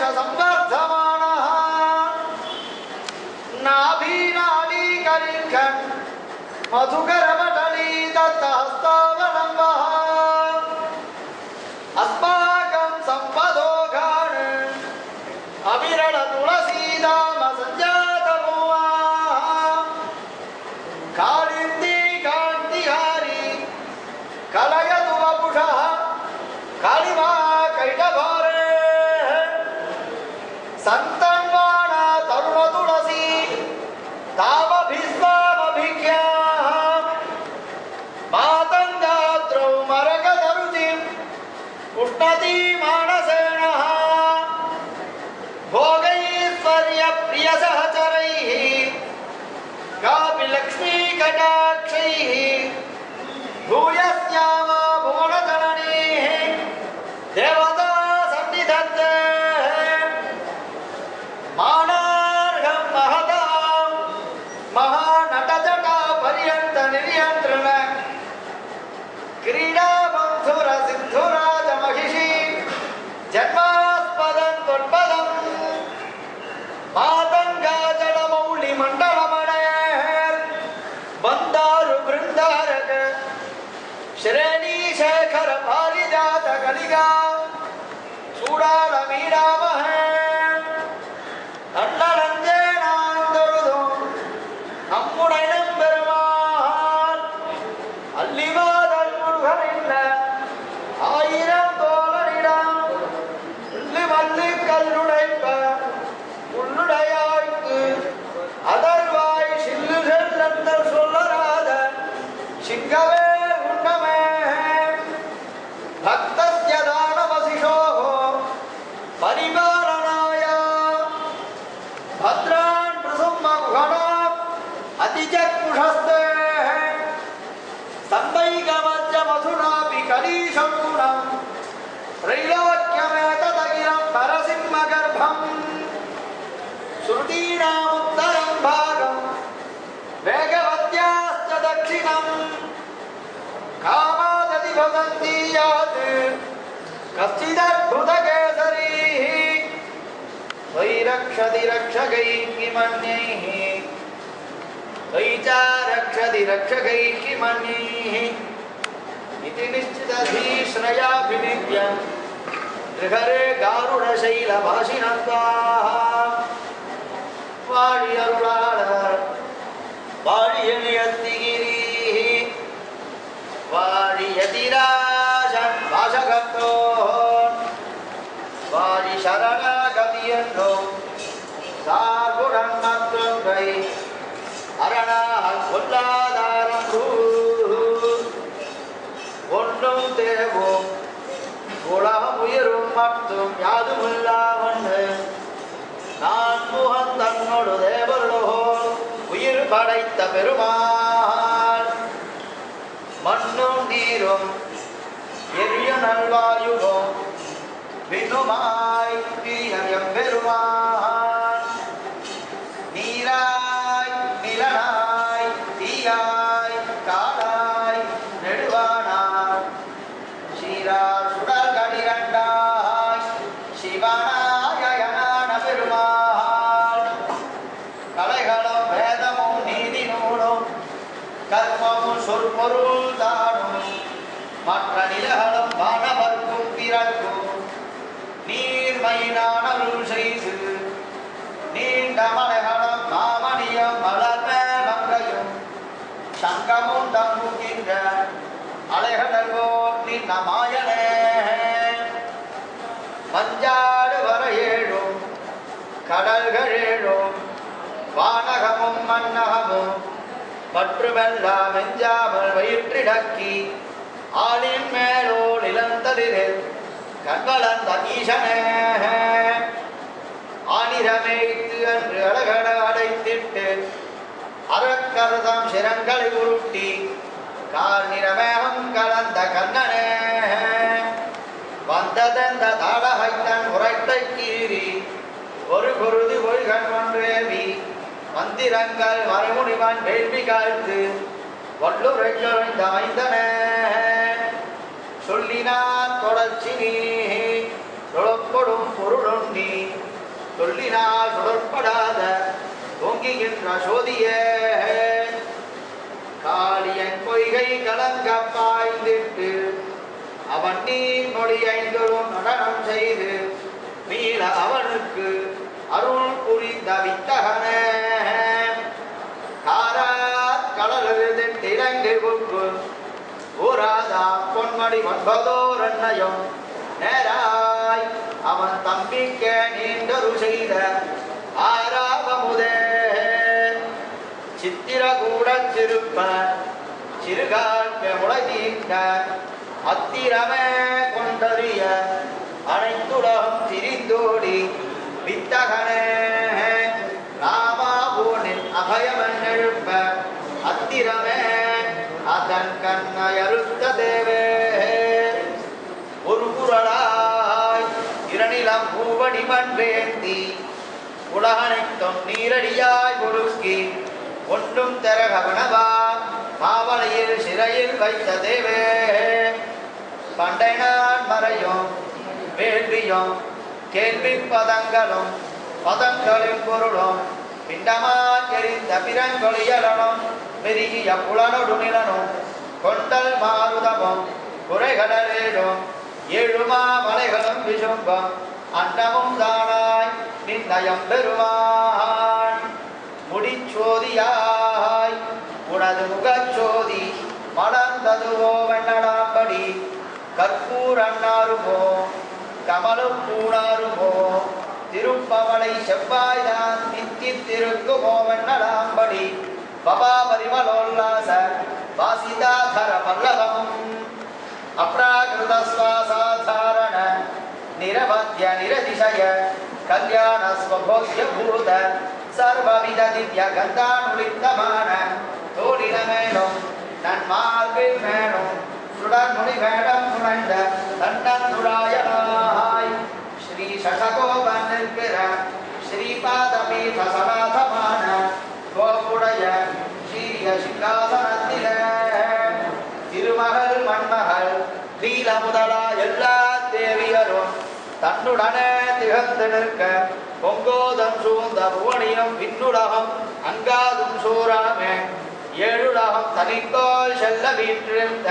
संवर्धमानः नाभीनालीकलिङ्कन् मधुकरमटली दत्तहस्तावलम्बः अस्माकं सम्पदोगान् अविरल तुलसीदाम सञ्जातमुवा कालिन्दी कान्तिहारी कलयतु वपुषः कालिमा कैटभारे सन्तन्वाना तरुण तुलसी तावभिस्वामभिज्ञाः मातङ्गाद्रौ मरकतरुचिम् उष्णती मानसेनः भोगैश्वर्यप्रियसहचरैः कापि लक्ष्मीकटाक्षैः भूयस्यामा भुवनजननीः देवता सन्निधत्ते मानार्हं महतां महानटजटा पर्यन्त निर्यन्त्रण क्रीडाबन्धुर सिन्धुराज महिषी जन्मास्पदं त्वत्पदं मातङ्गाजलमौलिमण्डलमणेः बन्दारु बृन्दारक श्रेणीशेखर पारिजात कलिका चूडालमीडामहे अण्डलञ्जेनान्दरुदुं நம்முடைய பெருமாள் அல்லிவாதல் முருகனில்ல ஆயிரம் தோழனிடம் உள்ளி மல்லி கல்லுடைப்ப உள்ளுடையாய்க்கு அதர்வாய் சில்லு செல்லந்த சொல்லராத சிங்கவே உண்டமே பக்தஸ்ய தானவசிஷோः பரிபாலனாய भद्रान् प्रसुम्मगुहणाम् अतिजग्मुषस्ते स्तम्भैकमध्यमधुनापि कलीशं गुणम् त्रैलोक्यमेतदखिलं परसिंहगर्भम् श्रुतीनामुत्तरं भागं वेगवत्याश्च दक्षिणम् कामादति वदन्ति यात् कश्चिदद्भुतकेसरी वैरक्षति रक्षकैः मन्यैः वै च रक्षति रक्षकैः मन्यैः इति निश्चितधीश्रयाभिनिद्य त्रिहरे गारुडशैलभाषिणत्वाः वाழியருளாளர் வாழியனியத்திகிரிः வாழியதிராஜன் வாசகத்தோன் வாழி சரணாகதியென்றோ சார்புடன் மற்றொன்றை அரணால் கொல்லாதாரம் ஒன்றும் தேவோம் உலகம் உயிரும் மட்டும் யாதுமில்லாவண்ணு நான் முகன் தன்னோடு தேவர்களோ உயிர் படைத்த பெருமாள் மண்ணும் நீரும் எரிய நல்வாயுவும் விண்ணுமாய் பிரியம் பெருமாள் நீராய் நிலனாய் தீயாய் காடாய் நெடுவானாய் சீரார் சுடர் கடிரண்டாய் சிவனாயன பெருமாள் கலைகளும் வேதமும் நீதி நூலும் கர்மமும் சொற்பொருள் தானும் மற்ற நிலகளும் வானவர்க்கும் பிறக்கும் நீர்மையினானருள் செய்து நீண்ட மலைகளும் மாமணியும் மலர்மே மங்கையும் சங்கமும் தங்குகின்ற அலைகளோ நின்ன மாயனே மஞ்சாடு வர ஏழும் கடல்கள் ஏழும் வானகமும் மன்னகமும் மற்றுமெல்லாம் எஞ்சாமல் வயிற்றிடக்கி ஆளின் மேலோல் இளந்தளிரில் கண்களந்த ஈசனே ஆனிரமேய்த்து அன்று அழகட அடைத்திட்டு அறக்கருதம் சிரங்களை உருட்டி கால் நிறமேகம் கலந்த கண்ணனே வந்ததெந்த தாடகைத்தன் உரைத்தை கீறி ஒரு குருதி ஒழுகன் ஒன்றேவி மந்திரங்கள் மறுமுடிவன் வேள்வி காய்த்து வள்ளுரைந்தாய்ந்தன சொல்லினான் தொடர்ச்சி நீ தொழப்படும் பொருளும் நீ சொல்லினால் சுடற்படாத தோங்குகின்ற சோதியே காளியன் பொய்கை கலங்க பாய்ந்திட்டு அவன் நீர் மொழி ஐந்தொரும் நடனம் செய்து மீள அவனுக்கு அருள் புரிந்த வித்தகன காராத் கடலிருந்து திரங்கு குக்கு ஊராதாம் பொன்மடி ஒன்பதோர் அன்னையும் நேராய் அவன் தம்பிக்க நீண்டொரு செய்த ஆராவமுதே சித்திரகூட சிறுப்ப சிறுகால் முளை தீர்க்க அத்திரமே கொண்டறிய அனைத்துலகம் திரிந்தோடி வித்தகனே ராமாபூனின் அபயமன் எழுப்ப அத்திரமே அதன் கண்ணயருத்த தேவே ஒரு குரலாய் இரணிலம் பூவடி மண்பேந்தி உலகனைத்தும் நீரடியாய் முழுக்கி ஒன்றும் தெரகவனவா மாவளையில் சிறையில் வைத்த தேவே பண்டை நான் மறையும் வேள்வியும் கேள்வி பதங்களும் பதங்களின் பொருளும் பிண்டமாய் எரிந்த பிறங்கொழியலனும் பெருகிய புலனொடு நிலனும் கொண்டல் மாருதமும் குறைகடலேடும் ஏழுமா மலைகளும் விசும்பம் அன்னமும் தானாய் நிர்ணயம் பெறுவான் முடிச்சோதியாய் உனது முகச்சோதி மலர்ந்ததுவோ வெண்ணடாம்படி கற்பூர் அண்ணாருமோ கமலும் பூணாருமோ திருப்பவளை செவ்வாய்தான் நித்தித்திருக்குமோ வெண்ணடாம்படி பபா பரிமலோல்லாச வாசிதாதர பல்லவம் அப்ராகிருத ஸ்வாசாதாரண நிரவத்ய நிரதிசய கல்யாண ஸ்வபோக்ய பூத சர்வவித திவ்ய கந்தானுளித்தமான தோழில மேலும் நன்மார்பில் மேலும் சுடர்முடி வேடம் புனைந்த தன்னந்துராயனாய் ஸ்ரீ சடகோபன் நிற்கிற ஸ்ரீபாதபீட சனாதமான கோபுடைய சீரிய சிங்காசனத்தில திருமகள் மண்மகள் நீல முதலா எல்லா தேவியரும் தன்னுடனே திகழ்ந்து நிற்க பொங்கோதம் சூழ்ந்த புவனியும் விண்ணுலகம் அங்காதும் சூறாமே ஏழுலகம் தனிக்கோள் செல்ல வீற்றிருந்த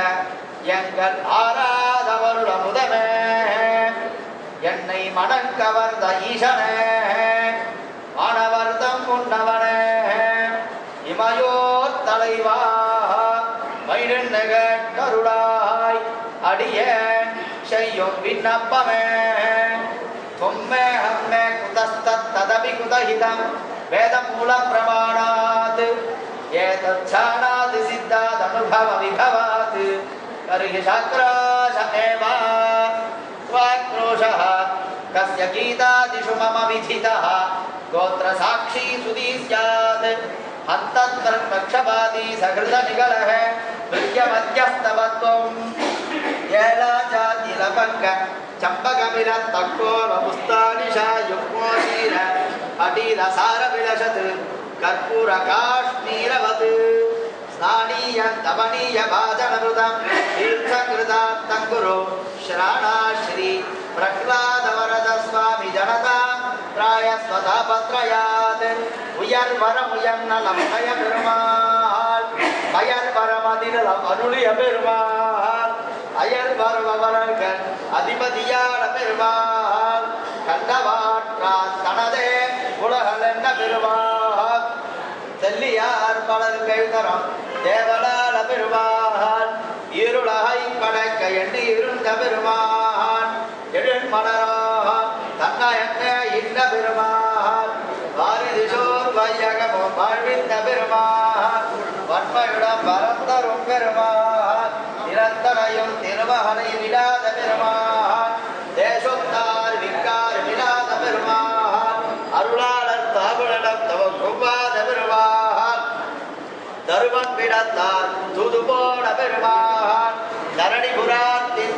எங்கள் ஆராதவருட முதமே என்னை மனம் கவர்ந்த ஈசனே மாணவர்தம் உண்ணவனே இமையோர் தலைவா கருடாய் அடியேன் செய்யும் விண்ணப்பமே தொம்மே ஹம்மே குதஸ்ததபி குதஹிதம் வேதமூல பிரமாணாத் ஏதச்சானாத் சித்தாத் அனுபவ விபவாத் கர்ஹி சாக்ராசமேவா வாக்ரோஷः கஸ்ய கீதாதிஷு மம விதிதः கோத்ர சாட்சி சுதி ஸ்யாத் हन्तत्पक्षपाती सकृत निगलः मध्यमध्यस्तवत्वम् येला जाति लपंग चंपकमिल तक्कोल मुस्तानिशा युग्मोशीर अटील सार विलसत् कर्पूर काश्मीरवत् स्नानीयं तपनीय भाजनमृतं तीर्थकृतार्थं गुरु श्राणाश्री प्रह्लाद वरद स्वामी जनता प्रायस्वतापत्रयात् உயர் வரம் உயர்நலம் மய பெருமாள் மயர் வரமதிநலம் அருளிய பெருமாள் அயர் வருபவர்கள் அதிபதியான பெருமாள் கண்டவாற்றால் தனதே உலகல் என்ன பெருமாள் செல்லியார் பலர் கைதரம் தேவலால பெருமாள் இருளகை படைக்க எண்ணி இருந்த பெருமாள் எழுமலரா தன்ன இன்ன பெருமாள் வாரிதிசோர் வையகமோ வாழ்விந்த பெருமாள் வன்மையுடன் பரந்தரும் பெருமாள் நிரந்தனையும் திருமகனை விடாத பெருமாள் தேசத்தார் விற்கார் விடாத பெருமாள் அருளாளர் தாபுடம் தவக்குவாத பெருமாள் தருமன் விடத்தார் துதுபோட பெருமாள் தரணி புராத்தின்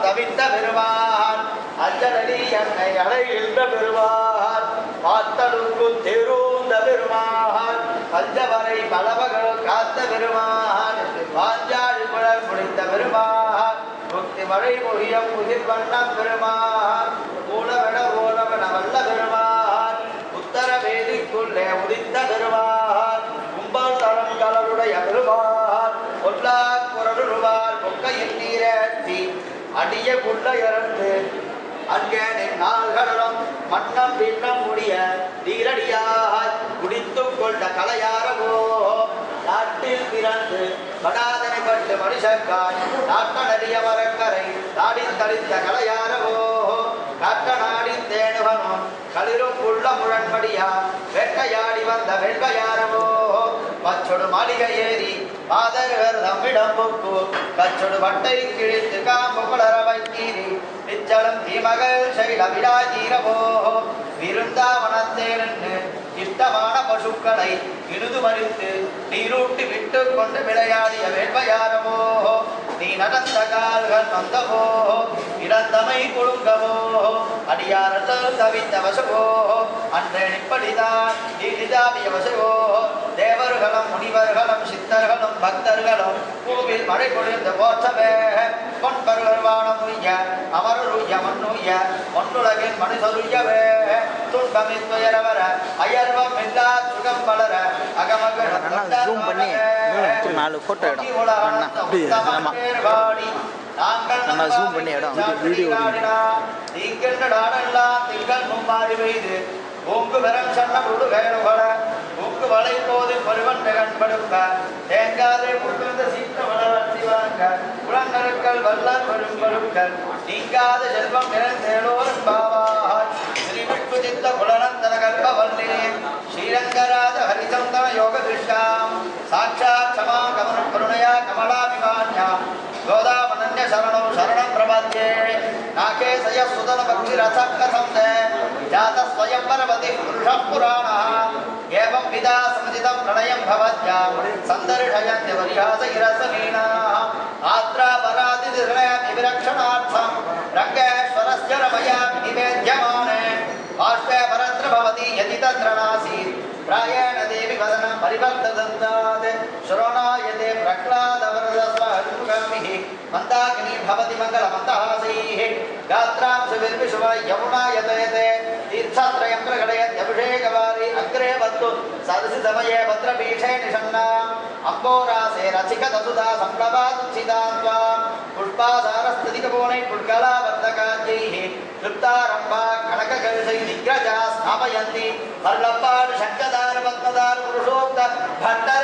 தவித்த பெருமாள் அஞ்சலி என்னை அடைகின்ற பெருமாள் பார்த்தலுக்கு தெருந்த பெருமாள் பஞ்சவரை பலவகள் காத்த பெருமாள் வாஞ்சாழி குழல் முடித்த பெருமாள் முக்தி மழை மொழியம் முதிர் வண்ணம் பெருமாள் பெருமாள் கும்பல் தரம் கலருடைய பெருமாள் பொல்லா குரலுருவாள் பொக்கையில் நீரேற்றி அடிய புள்ள இறந்து அங்கேனின் நாள்களும் மன்னம் பின்னம் முடிய நீரடியாய் குடித்துக் கொண்ட கலையாரவோ நாட்டில் பிறந்து படாதனை பட்டு மனுஷக்காய் நாட்டனறிய மரக்கரை நாடி தளித்த கலையாரவோ காட்ட நாடி தேனுகனும் களிரும் உள்ள முழன்மடியா வேட்டையாடி வந்த வெள்ளையாரவோ பச்சொடு மாளிகை ஏறி பாதர்கள் தம்மிடம் பொக்கு கச்சொடு வட்டை கிழித்து காம்பு குளர வைத்தீரி நிச்சலம் தீமகள் சைல விடாதீரவோ விருந்தாவனத்தேனென்று இஷ்டமான பசுக்களை இழுது மறித்து நீரூட்டி விட்டு கொண்டு விளையாடிய வேள்வையாரவோ நீ நடந்த கால்கள் நொந்தவோ இடந்தமை குழுங்கவோ அடியாரல் தவித்த வசவோ அன்றே இப்படிதான் நீ நிதாபிய வசவோ தேவர்களும் முனிவர்களும் சித்தர்களும் பக்தர்களும் பூவில் மழை பொழிந்த போற்றவே பொன்பர்கள் வானம் உய்ய அமருய மண்ணுய்ய ஒன்றுலகின் மனுஷருயவே துன்பமின் துயரவர அயர்வம் இல்லா சுகம் வளர அகமகள் திங்கள் மும்மாறி பெய்து பூங்கு வெறம் சன்ன முழு வேணுகொல பூங்கு வளை போது பருவன் நிகழ்படுப்ப தேங்காதே புழுந்த சீத்த வளர்ச்சி வாங்க குளங்கருக்கள் வல்லர் பெரும்பருக்கள் நீங்காத செல்வம் நிறந்தேளோர் பாவாய் ஸ்ரீவிட்புதித்த குலநந்தன கல்பவல்லே ஸ்ரீரங்கராஜ ஹரிசந்தன யோக திருஷ்டாம் சாட்சாத் சமா கமன கருணையா கமலாபிமான்யா கோதாமனன்ய சரணம் சரணம் பிரபத்யே நாகே சய சுதன பக்தி ரசம் கசந்தே ஜாத ஸ்வயம் பரவதி புருஷ புராணः ஏவம் விதா சமஜிதம் பிரணயம் பவத்யா சந்தர்ஷயந்தி வரியாச இரசமீனாः ஆத்ரா பராதி நிர்ணய விவிரக்ஷணார்த்தம் ரங்கேஸ்வரஸ்ய ரமயா நிவேத்யமானே பாஷ்பே பரத்ர பவதி யதி தத்ர நாசீத் प्रायेण देवी वदनं परिवर्तदन्तात् श्रवणायते प्रह्लादवरदस्वान्मुखमिः मन्दाकिनी भवति मङ्गलमन्दहासैः गात्रां सुविर्विशुव यमुनायतयते तीर्थत्रयं प्रकटयत्यभिषेकवारी अग्रे वत्तु सदसि समये भद्रपीठे निषण्णाम् अम्बोरासे रसिकतसुधा सम्प्लवादुत्सितां त्वां पुष्पासारस्थितिकपूर्णै पुष्कलाबद्धकाद्यैः तृप्तारम्भा कनककलशै निग्रजा स्थापयन्ति वल्लभान् शङ्खदार पद्मदार पुरुषोक्त भट्टर